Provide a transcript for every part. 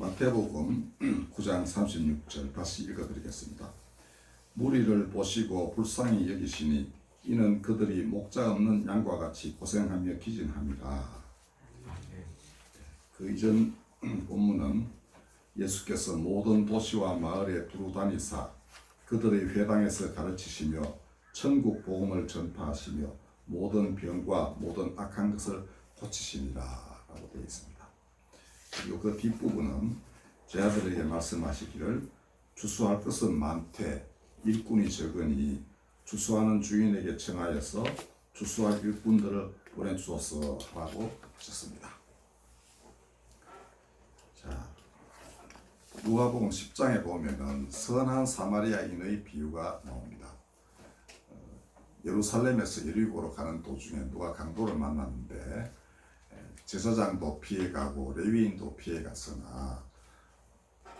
마태복음 9장 36절 다시 읽어드리겠습니다. 무리를 보시고 불쌍히 여기시니 이는 그들이 목자 없는 양과 같이 고생하며 기진함이라. 그 이전 본문은 예수께서 모든 도시와 마을에 두루 다니사 그들의 회당에서 가르치시며 천국 복음을 전파하시며 모든 병과 모든 악한 것을 고치시니라 라고 되어 있습니다. 그리고 그 뒷부분은 제자들에게 말씀하시기를 주수할 것은 많되 일꾼이 적으니 주수하는 주인에게 청하여서 주수할 일꾼들을 보내주소서 라고 하셨습니다. 자, 누가복음 10장에 보면은 선한 사마리아인의 비유가 나옵니다. 예루살렘에서 여리고로 가는 도중에 누가 강도를 만났는데 제사장도 피해가고 레위인도 피해갔으나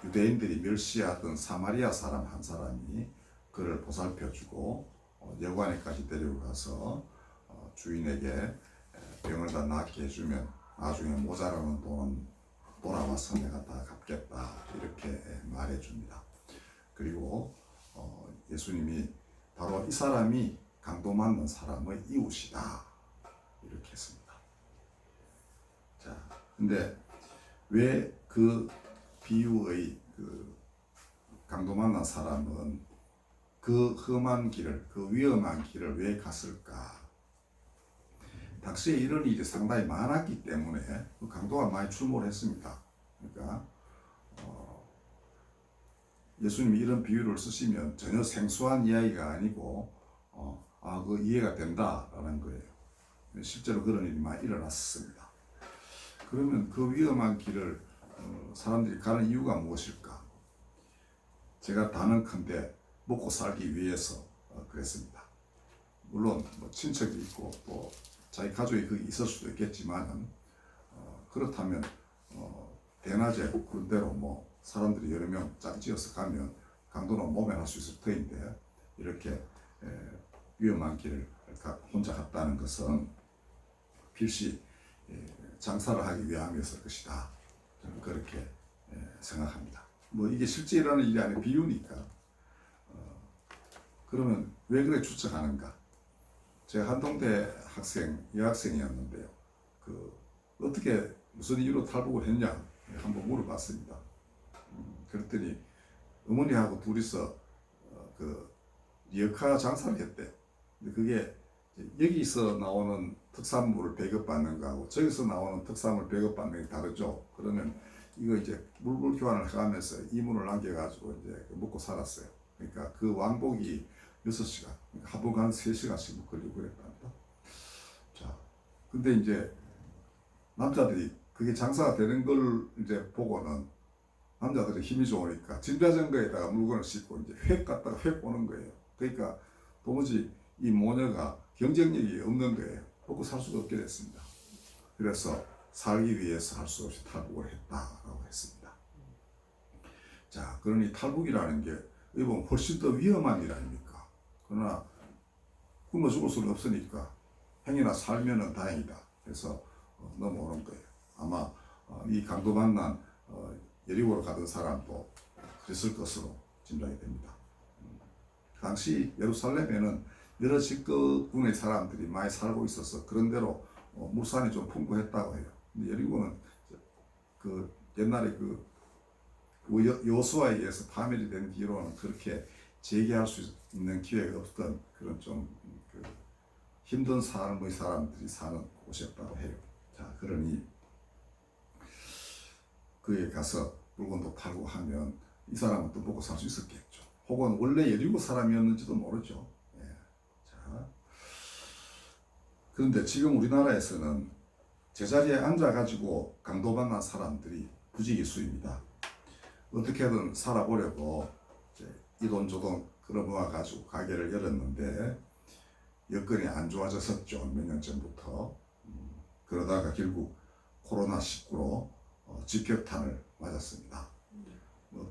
유대인들이 멸시하던 사마리아 사람 한 사람이 그를 보살펴주고 여관에까지 데리고 가서 주인에게 병을 다 낫게 해주면 나중에 모자라는 돈은 돌아와서 내가 다 갚겠다 이렇게 말해줍니다. 그리고 예수님이 바로 이 사람이 강도 맞는 사람의 이웃이다 이렇게 했습니다. 자, 근데 왜 그 비유의 그 강도 만난 사람은 그 험한 길을, 그 위험한 길을 왜 갔을까? 당시에 이런 일이 상당히 많았기 때문에 그 강도가 많이 출몰을 했습니다. 그러니까 예수님이 이런 비유를 쓰시면 전혀 생소한 이야기가 아니고 그 이해가 된다라는 거예요. 실제로 그런 일이 많이 일어났습니다. 그러면 그 위험한 길을 사람들이 가는 이유가 무엇일까? 제가 단언컨대 먹고 살기 위해서 그랬습니다. 물론 뭐 친척이 있고 또 자기 가족이 거기 있을 수도 있겠지만 그렇다면 대낮에 그런 대로 뭐 사람들이 여러 명 짝지어서 가면 강도는 모면할 수 있을 터인데 이렇게 위험한 길을 혼자 갔다는 것은 필시 장사를 하기 위함이었을 것이다. 저는 그렇게 생각합니다. 뭐 이게 실제 일어나는 일이 아니라 비유니까. 그러면 왜 그래 추측하는가? 제가 한동대 여학생이었는데요. 어떻게 무슨 이유로 탈북을 했냐 한번 물어봤습니다. 그랬더니 어머니하고 둘이서 리어카 장사를 했대. 근데 그게 여기서 나오는 특산물을 배급받는 거하고 저기서 나오는 특산물 배급받는 게 다르죠. 그러면 이거 이제 물불 교환을 해가면서 이문을 남겨가지고 이제 먹고 살았어요. 그러니까 그 왕복이 6시간, 하루 한 3시간씩 걸리고 그랬답니다. 자, 근데 이제 남자들이 그게 장사가 되는 걸 이제 보고는 남자들이 힘이 좋으니까 진자전거에다가 물건을 싣고 이제 획 갔다가 획 오는 거예요. 그러니까 도무지 이 모녀가 경쟁력이 없는 거예요. 먹고 살 수가 없게 됐습니다. 그래서 살기 위해서 할 수 없이 탈북을 했다라고 했습니다. 자, 그러니 탈북이라는 게 이번 훨씬 더 위험한 일 아닙니까? 그러나 굶어 죽을 수는 없으니까 행여나 살면은 다행이다. 그래서 넘어오는 거예요. 아마 이 강도 만난 여리고로 가던 사람도 그랬을 것으로 짐작이 됩니다. 당시 예루살렘에는 여러 직급군의 사람들이 많이 살고 있어서 그런대로 물산이 좀 풍부했다고 해요. 근데 여리고는 그 옛날에 그 여호수아에 의해서 파멸이 된 뒤로는 그렇게 재개할 수 있는 기회가 없던 그런 좀 힘든 삶의 사람들이 사는 곳이었다고 해요. 자, 그러니 그에 가서 물건도 팔고 하면 이 사람은 또 먹고 살 수 있었겠죠. 혹은 원래 여리고 사람이었는지도 모르죠. 예. 자, 그런데 지금 우리나라에서는 제자리에 앉아가지고 강도 만난 사람들이 부지기수입니다. 어떻게든 살아보려고 이돈저돈 끌어모아가지고 가게를 열었는데 여건이 안 좋아졌었죠. 몇 년 전부터. 그러다가 결국 코로나19로 직격탄을 맞았습니다.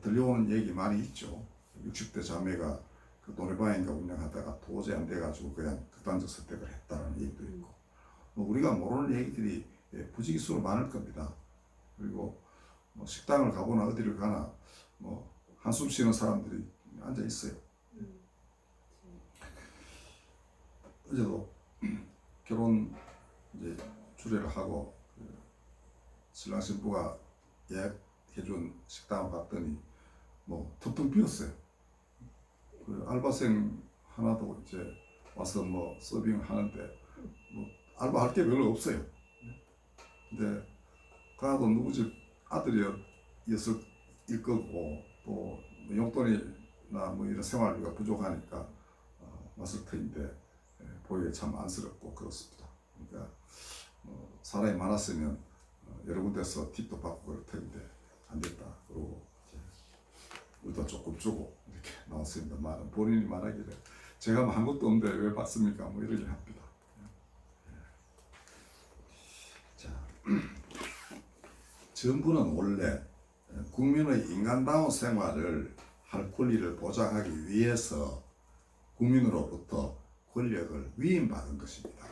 들려오는 얘기 많이 있죠. 60대 자매가 그 노래방인가 운영하다가 도저히 안 돼가지고 그냥 극단적 선택을 했다는 얘기도 있고 우리가 모르는 얘기들이 부지기수로 많을 겁니다. 그리고 뭐 식당을 가거나 어디를 가나 뭐 한숨 쉬는 사람들이 앉아 있어요. 어제도 결혼 이제 주례를 하고 신랑 신부가 예약해준 식당을 갔더니 뭐 텅텅 비었어요. 그 알바생 하나도 이제 와서 뭐 서빙을 하는데 뭐 알바할 게 별로 없어요. 근데 가도 누구 집 아들이었을 거고 또 용돈이나 뭐 이런 생활비가 부족하니까 왔을 터인데 보기에 참 안쓰럽고 그렇습니다. 그러니까 사람이 많았으면 여러 군데서 팁도 받고 그럴 텐데 안 됐다. 그러고 우리도 조금 주고 이렇게 나왔습니다만 본인이 말하기를 제가 뭐 한 것도 없는데 왜 받습니까? 뭐 이러긴 합니다. 자, 정부는 원래 국민의 인간다운 생활을 할 권리를 보장하기 위해서 국민으로부터 권력을 위임받은 것입니다.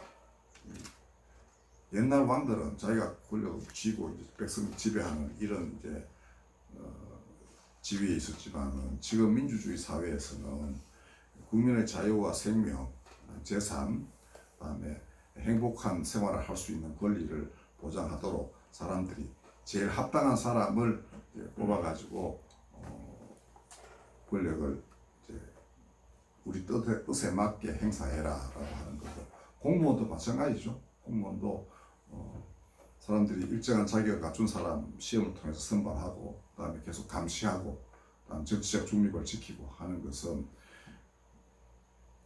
옛날 왕들은 자기가 권력을 쥐고 이제 백성을 지배하는 이런 이제 지위에 있었지만은 지금 민주주의 사회에서는 국민의 자유와 생명, 재산, 그다음에 행복한 생활을 할 수 있는 권리를 보장하도록 사람들이 제일 합당한 사람을 뽑아가지고 권력을 이제 우리 뜻에 맞게 행사해라라고 하는 거고 공무원도 마찬가지죠. 공무원도 사람들이 일정한 자격을 갖춘 사람 시험을 통해서 선발하고 그다음에 계속 감시하고 그다음 정치적 중립을 지키고 하는 것은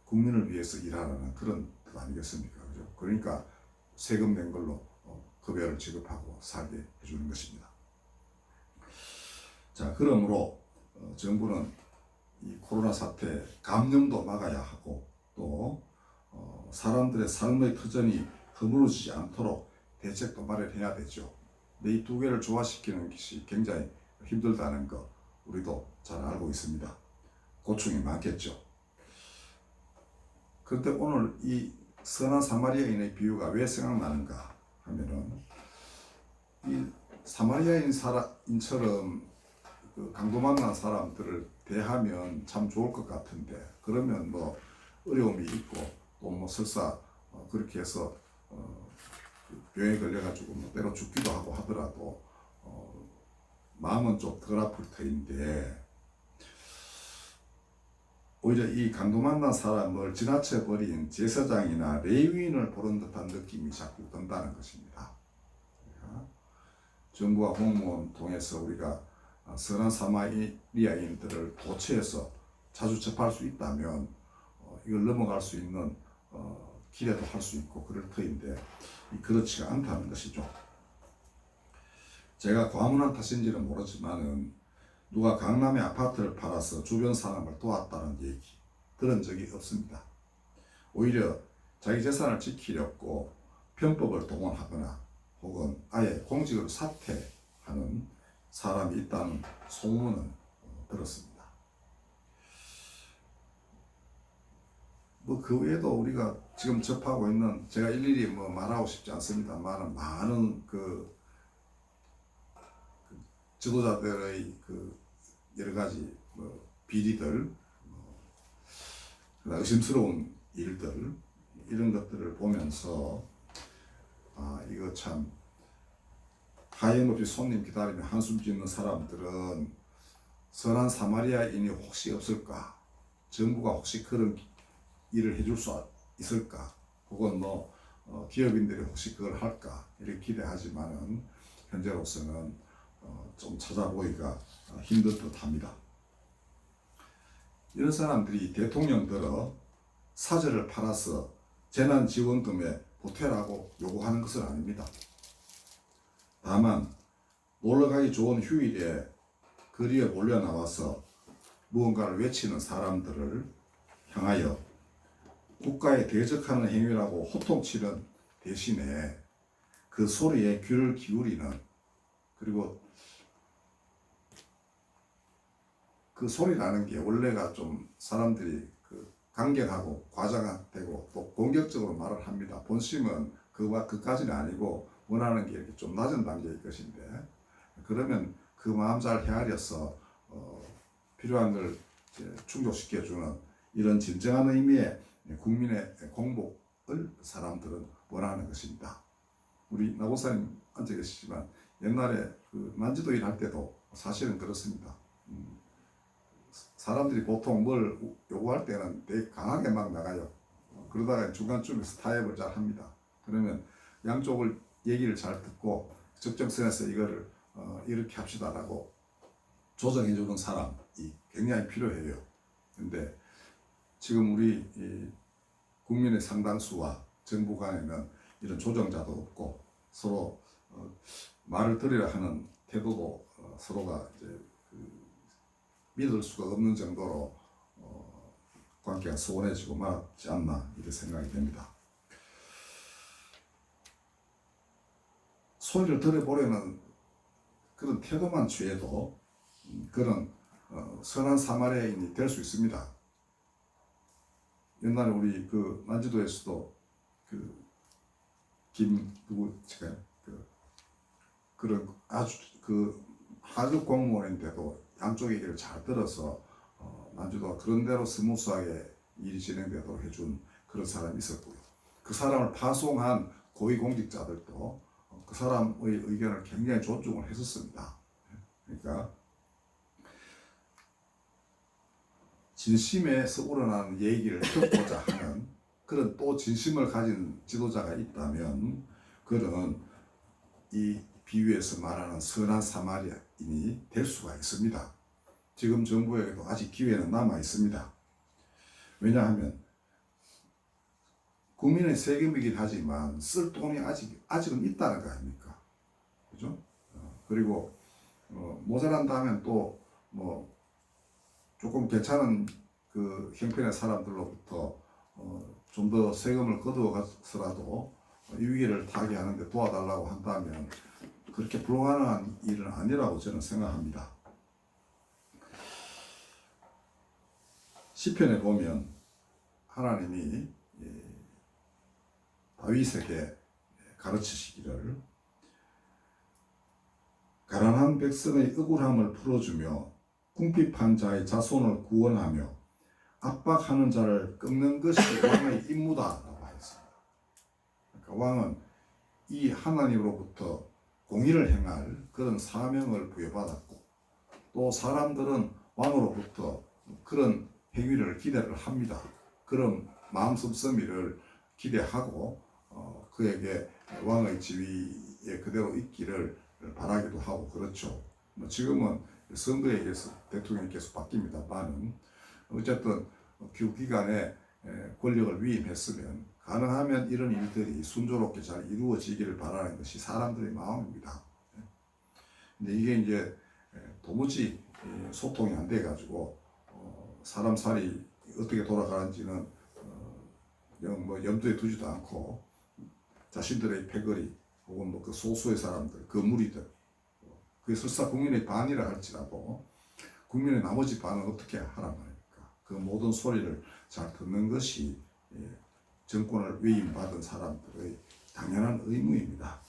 국민을 위해서 일하라는 그런 뜻 아니겠습니까? 그죠? 그러니까 세금 낸 걸로 급여를 지급하고 살게 해주는 것입니다. 자, 그러므로 정부는 이 코로나 사태 감염도 막아야 하고 또 사람들의 삶의 터전이 허물어지지 않도록 대책도 마련해야 되죠. 근데 이 두 개를 조화시키는 것이 굉장히 힘들다는 거 우리도 잘 알고 있습니다. 고충이 많겠죠. 그런데 오늘 이 선한 사마리아인의 비유가 왜 생각나는가 하면은 이 사마리아인처럼 그 강도 만난 사람들을 대하면 참 좋을 것 같은데 그러면 뭐 어려움이 있고 또 뭐 설사 그렇게 해서 병에 걸려가지고 뭐 때로 죽기도 하고 하더라도 마음은 좀 덜 아플 터인데 오히려 이 강도 만난 사람을 지나쳐 버린 제사장이나 레위인을 보는 듯한 느낌이 자꾸 든다는 것입니다. 정부와 공무원 통해서 우리가 선한 사마리아인들을 도처에서 자주 접할 수 있다면 이걸 넘어갈 수 있는 기대도 할 수 있고 그럴 터인데 그렇지가 않다는 것이죠. 제가 과문한 탓인지는 모르지만은 누가 강남에 아파트를 팔아서 주변 사람을 도왔다는 얘기 들은 적이 없습니다. 오히려 자기 재산을 지키려고 편법을 동원하거나 혹은 아예 공직을 사퇴하는 사람이 있다는 소문은 들었습니다. 뭐 그 외에도 우리가 지금 접하고 있는 제가 일일이 뭐 말하고 싶지 않습니다만 많은 그 지도자들의 그 여러 가지 뭐 비리들, 의심스러운 일들 이런 것들을 보면서 이거 참 하염없이 손님 기다리며 한숨 짓는 사람들은 선한 사마리아인이 혹시 없을까? 정부가 혹시 그런 일을 해줄 수 있을까? 혹은 뭐 기업인들이 혹시 그걸 할까? 이렇게 기대하지만은 현재로서는 좀 찾아보기가 힘들 듯 합니다. 이런 사람들이 대통령들어 사저를 팔아서 재난지원금에 보태라고 요구하는 것은 아닙니다. 다만 놀러가기 좋은 휴일에 거리에 몰려 나와서 무언가를 외치는 사람들을 향하여 국가에 대적하는 행위라고 호통치는 대신에 그 소리에 귀를 기울이는 그리고 그 소리라는 게 원래가 좀 사람들이 강경하고 과장되고 또 공격적으로 말을 합니다. 본심은 그까지는 아니고 원하는 게 이렇게 좀 낮은 단계일 것인데 그러면 그 마음 잘 헤아려서 필요한 걸 충족시켜주는 이런 진정한 의미의 국민의 공복을 사람들은 원하는 것입니다. 우리 나고사님 앉아 계시지만 옛날에 그 만지도 일할 때도 사실은 그렇습니다. 사람들이 보통 뭘 요구할 때는 되게 강하게 막 나가요. 그러다가 중간쯤에서 타협을 잘 합니다. 그러면 양쪽을 얘기를 잘 듣고 적정선에서 이거를 이렇게 합시다라고 조정해주는 사람이 굉장히 필요해요. 근데 지금 우리 국민의 상당수와 정부 간에는 이런 조정자도 없고 서로 말을 들으려 하는 태도도 서로가 이제 믿을 수가 없는 정도로 관계가 소원해지고 말았지 않나 이런 생각이 됩니다. 소리를 들어보려는 그런 태도만 취해도 그런 선한 사마리아인이 될 수 있습니다. 옛날에 우리 그 만지도에서도 그 누구지가 그런 아주 그 하급 공무원인데도 양쪽 얘기를 잘 들어서 만주도가 그런 대로 스무스하게 일이 진행되도록 해준 그런 사람이 있었고요. 그 사람을 파송한 고위공직자들도 그 사람의 의견을 굉장히 존중을 했었습니다. 그러니까 진심에서 우러나는 얘기를 듣고자 하는 그런 또 진심을 가진 지도자가 있다면 그는 이 비유에서 말하는 선한 사마리아인이 될 수가 있습니다. 지금 정부에게도 아직 기회는 남아 있습니다. 왜냐하면 국민의 세금이긴 하지만 쓸 돈이 아직은 있다는 거 아닙니까? 그죠? 그리고 모자란다면 또 뭐 조금 괜찮은 그 형편의 사람들로부터 좀 더 세금을 거두어 가서라도 이 위기를 타개하는데 도와달라고 한다면 그렇게 불가능한 일은 아니라고 저는 생각합니다. 시편에 보면 하나님이 다윗에게 가르치시기를 가난한 백성의 억울함을 풀어주며 궁핍한 자의 자손을 구원하며 압박하는 자를 꺾는 것이 왕의 임무다라고 했습니다. 그러니까 왕은 이 하나님으로부터 공의를 행할 그런 사명을 부여받았고 또 사람들은 왕으로부터 그런 행위를 기대를 합니다. 그런 마음씀서미를 기대하고 그에게 왕의 지위에 그대로 있기를 바라기도 하고 그렇죠. 지금은 선거에 의해서 대통령이 계속 바뀝니다만은 어쨌든 그 기간에 권력을 위임했으면 가능하면 이런 일들이 순조롭게 잘 이루어지기를 바라는 것이 사람들의 마음입니다. 근데 이게 이제 도무지 소통이 안 돼가지고 사람 살이 어떻게 돌아가는지는 뭐 염두에 두지도 않고 자신들의 패거리 혹은 뭐 그 소수의 사람들, 그 무리들, 그게 설사 국민의 반이라 할지라도 국민의 나머지 반은 어떻게 하란 말입니까? 그 모든 소리를 잘 듣는 것이 정권을 위임받은 사람들의 당연한 의무입니다.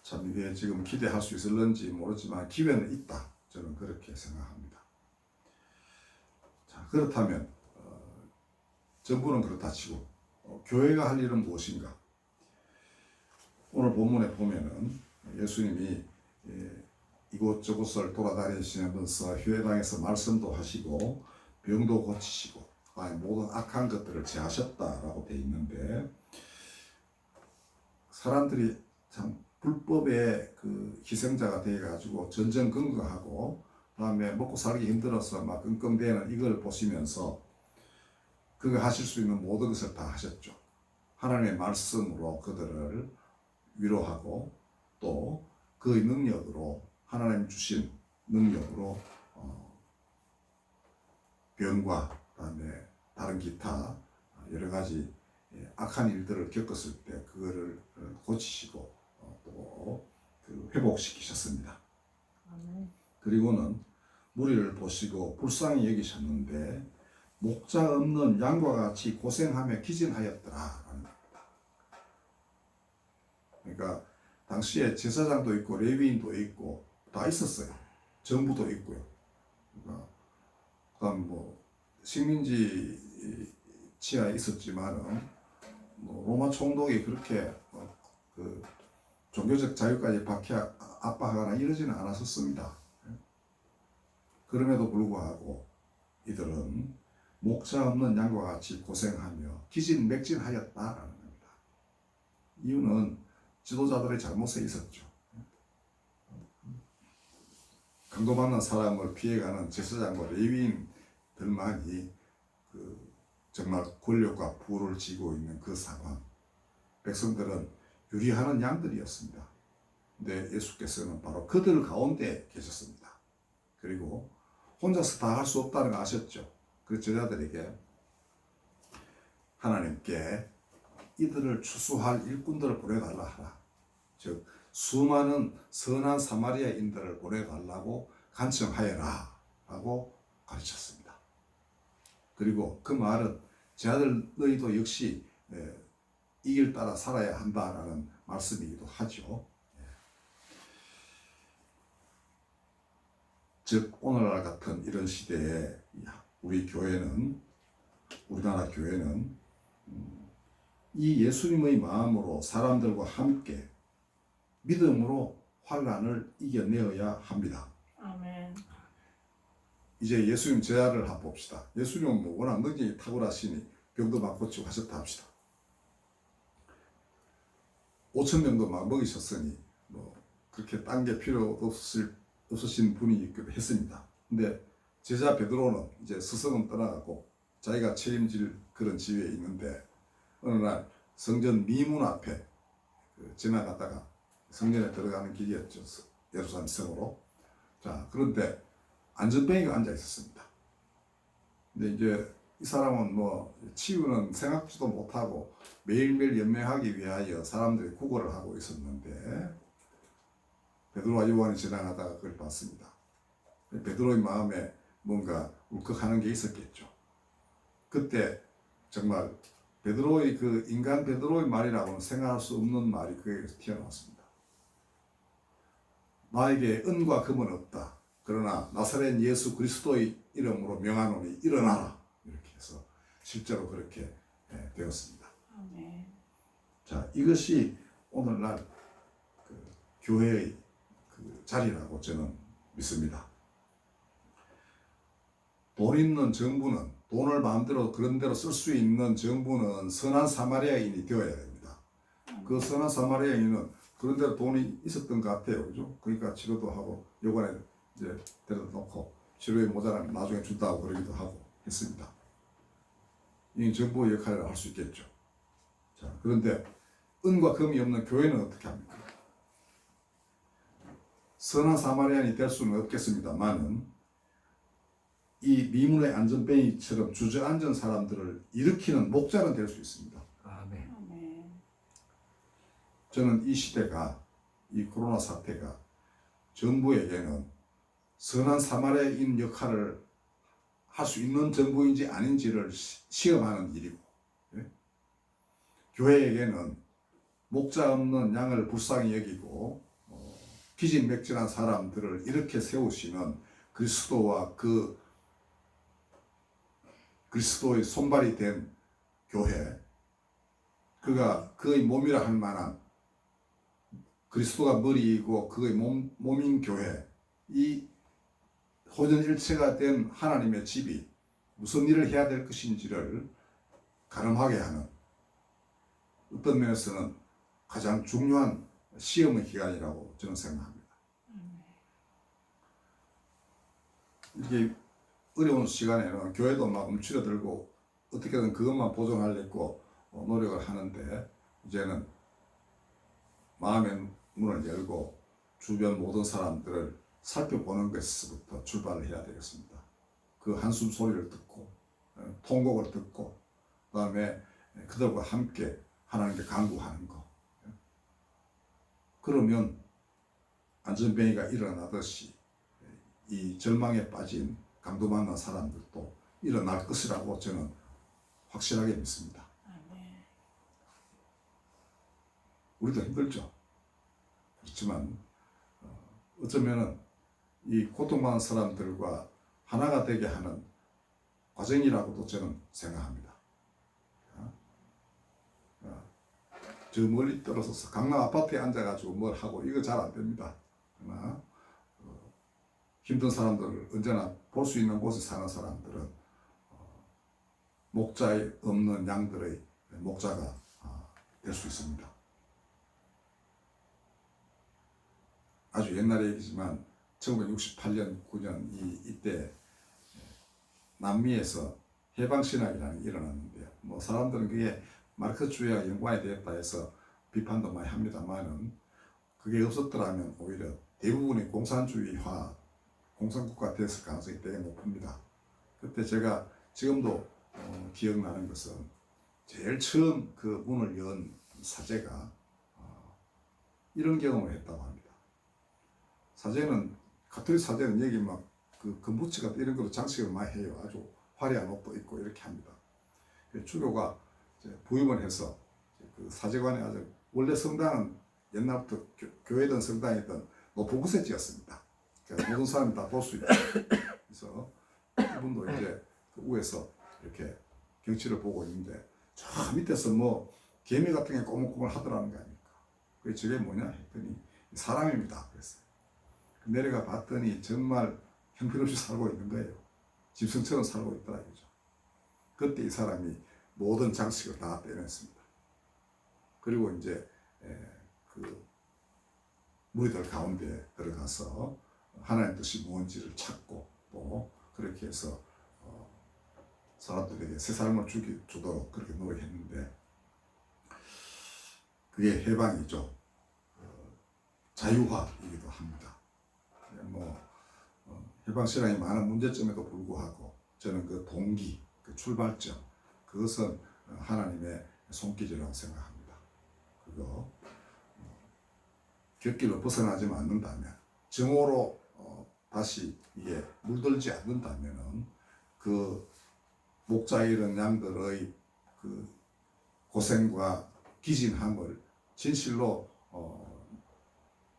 참 이게 지금 기대할 수 있을런지 모르지만 기회는 있다. 저는 그렇게 생각합니다. 자, 그렇다면 정부는 그렇다 치고 교회가 할 일은 무엇인가? 오늘 본문에 보면은 예수님이 이곳저곳을 돌아다니시면서 회당에서 말씀도 하시고 병도 고치시고 모든 악한 것들을 제하셨다라고 되어 있는데 사람들이 참 불법의 그 희생자가 되어가지고 전전긍긍하고 그다음에 먹고 살기 힘들어서 막 끙끙대는 이걸 보시면서 그가 하실 수 있는 모든 것을 다 하셨죠. 하나님의 말씀으로 그들을 위로하고 또 그의 능력으로 하나님 주신 능력으로 병과 그다음에 다른 기타 여러 가지 악한 일들을 겪었을 때 그거를 고치시고 또 회복시키셨습니다. 그리고는 무리를 보시고 불쌍히 여기셨는데 목자 없는 양과 같이 고생하며 기진하였더라. 그러니까 당시에 제사장도 있고 레위인도 있고 다 있었어요. 정부도 있고요. 그러니까 그다음 뭐 식민지 치하에 있었지만은 뭐 로마 총독이 그렇게 그 종교적 자유까지 압박하거나 이러지는 않았었습니다. 그럼에도 불구하고 이들은 목자 없는 양과 같이 고생하며 기진맥진하였다라는 겁니다. 이유는 지도자들의 잘못에 있었죠. 강도받는 사람을 피해가는 제사장과 레위인들만이 정말 권력과 부를 쥐고 있는 그 상황. 백성들은 유리하는 양들이었습니다. 근데 예수께서는 바로 그들 가운데 계셨습니다. 그리고 혼자서 다 할 수 없다는 거 아셨죠? 그 제자들에게 하나님께 이들을 추수할 일꾼들을 보내달라 하라. 즉 수많은 선한 사마리아인들을 보내달라고 간청하여라 라고 가르쳤습니다. 그리고 그 말은 제 아들 너희도 역시 이 길 따라 살아야 한다라는 말씀이기도 하죠. 즉 오늘날 같은 이런 시대에 우리나라 교회는 이 예수님의 마음으로 사람들과 함께 믿음으로 환난을 이겨내어야 합니다. 아멘. 이제 예수님 제자를 한번 봅시다. 예수님은 뭐 워낙 능력이 탁월하시니 병도 막 고치고 하셨다 합시다. 5,000명도 막 먹이셨으니 뭐 그렇게 딴 게 필요 없으신 분이기도 했습니다. 근데 제자 베드로는 이제 스승은 떠나가고 자기가 책임질 그런 지위에 있는데 어느 날 성전 미문 앞에 지나가다가 성전에 들어가는 길이었죠. 예루살렘 성으로. 자, 그런데 안전뱅이가 앉아 있었습니다. 근데 이제 이 사람은 뭐 치유는 생각지도 못하고 매일매일 연명하기 위하여 사람들이 구걸을 하고 있었는데 베드로와 요한이 지나가다가 그걸 봤습니다. 베드로의 마음에 뭔가 울컥하는 게 있었겠죠. 그때 정말 베드로의 그 인간 베드로의 말이라고는 생각할 수 없는 말이 그에게서 튀어나왔습니다. 나에게 은과 금은 없다. 그러나 나사렛 예수 그리스도의 이름으로 명하노니 일어나라. 이렇게 해서 실제로 그렇게 되었습니다. 아멘. 자, 이것이 오늘날 교회의 자리라고 저는 믿습니다. 돈 있는 정부는 돈을 마음대로 그런 대로 쓸 수 있는 정부는 선한 사마리아인이 되어야 됩니다. 그 선한 사마리아인은 그런 대로 돈이 있었던 것 같아요. 그죠? 그러니까 치료도 하고 요관에 이제 데려다 놓고 치료에 모자라면 나중에 준다고 그러기도 하고 했습니다. 이 정부의 역할을 할 수 있겠죠. 자, 그런데 은과 금이 없는 교회는 어떻게 합니까? 선한 사마리아인이 될 수는 없겠습니다만은 이 미문의 안전뱅이처럼 주저앉은 사람들을 일으키는 목자는 될 수 있습니다. 아멘. 아멘. 저는 이 시대가, 이 코로나 사태가 정부에게는 선한 사마리아인 역할을 할 수 있는 정부인지 아닌지를 시험하는 일이고, 교회에게는 목자 없는 양을 불쌍히 여기고 기진맥진한 사람들을 이렇게 세우시는 그리스도와 그리스도의 손발이 된 교회, 그가 그의 몸이라 할 만한 그리스도가 머리이고 그의 몸인 교회, 이 혼연일체가 된 하나님의 집이 무슨 일을 해야 될 것인지를 가늠하게 하는 어떤 면에서는 가장 중요한 시험의 기간이라고 저는 생각합니다. 이게 어려운 시간에는 교회도 막 움츠러들고 어떻게든 그것만 보존하려고 노력을 하는데 이제는 마음의 문을 열고 주변 모든 사람들을 살펴보는 것에서부터 출발을 해야 되겠습니다. 그 한숨 소리를 듣고 통곡을 듣고 그 다음에 그들과 함께 하나님께 간구하는 거. 그러면 안전뱅이가 일어나듯이 이 절망에 빠진 강도 만난 사람들도 일어날 것이라고 저는 확실하게 믿습니다. 아멘. 우리도 힘들죠. 그렇지만 어쩌면은 이 고통받는 사람들과 하나가 되게 하는 과정이라고도 저는 생각합니다. 저 멀리 떨어져서 강남 아파트에 앉아가지고 뭘 하고 이거 잘 안 됩니다. 그러나 힘든 사람들을 언제나 볼 수 있는 곳에 사는 사람들은 목자에 없는 양들의 목자가 될 수 있습니다. 아주 옛날 얘기지만 1968년, 9년 이때 남미에서 해방신학이라는 게 일어났는데요. 뭐 사람들은 그게 마르크스주의와 연관이 되었다 해서 비판도 많이 합니다만은 그게 없었더라면 오히려 대부분이 공산주의화, 공산국가 됐을 가능성이 되게 높습니다. 그때 제가 지금도 기억나는 것은 제일 처음 그 문을 연 사제가 이런 경험을 했다고 합니다. 사제는 가톨릭 사제는 여기 막 그 금부치 같은 이런 걸로 장식을 많이 해요. 아주 화려한 옷도 입고 이렇게 합니다. 주교가 부임을 해서 그 사제관에 아주 원래 성당은 옛날부터 교회든 성당이든 높은 곳에 지었습니다. 그러니까 모든 사람이 다 볼 수 있고 그래서 이분도 이제 그 위에서 이렇게 경치를 보고 있는데 저 밑에서 뭐 개미 같은 게 꼬물꼬물 하더라는 거 아닙니까? 그게 저게 뭐냐 했더니 사람입니다. 그랬어요. 내려가 봤더니 정말 형편없이 살고 있는 거예요. 짐승처럼 살고 있더라 이거죠. 그때 이 사람이 모든 장식을 다 빼냈습니다. 그리고 이제 그 무리들 가운데 들어가서 하나님 뜻이 뭔지를 찾고 또 그렇게 해서 사람들에게 새 삶을 주도록 그렇게 노력했는데 그게 해방이죠. 자유화이기도 합니다. 뭐 해방신앙이 많은 문제점에도 불구하고 저는 그 동기, 그 출발점 그것은 하나님의 손길이라고 생각합니다. 그거 곁길로 벗어나지만 않는다면 정오로 다시 이게 물들지 않는다면은 그 목자에 이른 양들의 그 고생과 기진함을 진실로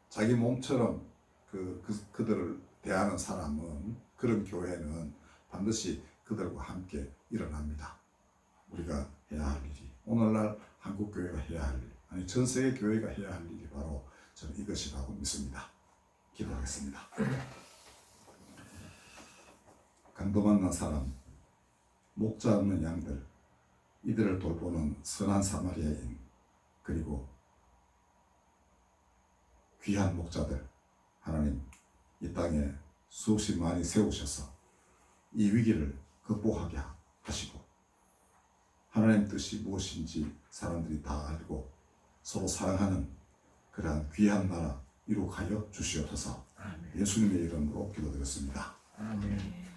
자기 몸처럼 그들을 대하는 사람은 그런 교회는 반드시 그들과 함께 일어납니다. 우리가 해야 할 일이 오늘날 한국 교회가 해야 할 일, 아니 전 세계 교회가 해야 할 일이 바로 저는 이것이라고 믿습니다. 기도하겠습니다. 강도 만난 사람, 목자 없는 양들, 이들을 돌보는 선한 사마리아인, 그리고 귀한 목자들, 하나님 이 땅에 수없이 많이 세우셔서 이 위기를 극복하게 하시고 하나님 뜻이 무엇인지 사람들이 다 알고 서로 사랑하는 그러한 귀한 나라 이룩하여 주시옵소서. 예수님의 이름으로 기도드렸습니다. 아멘.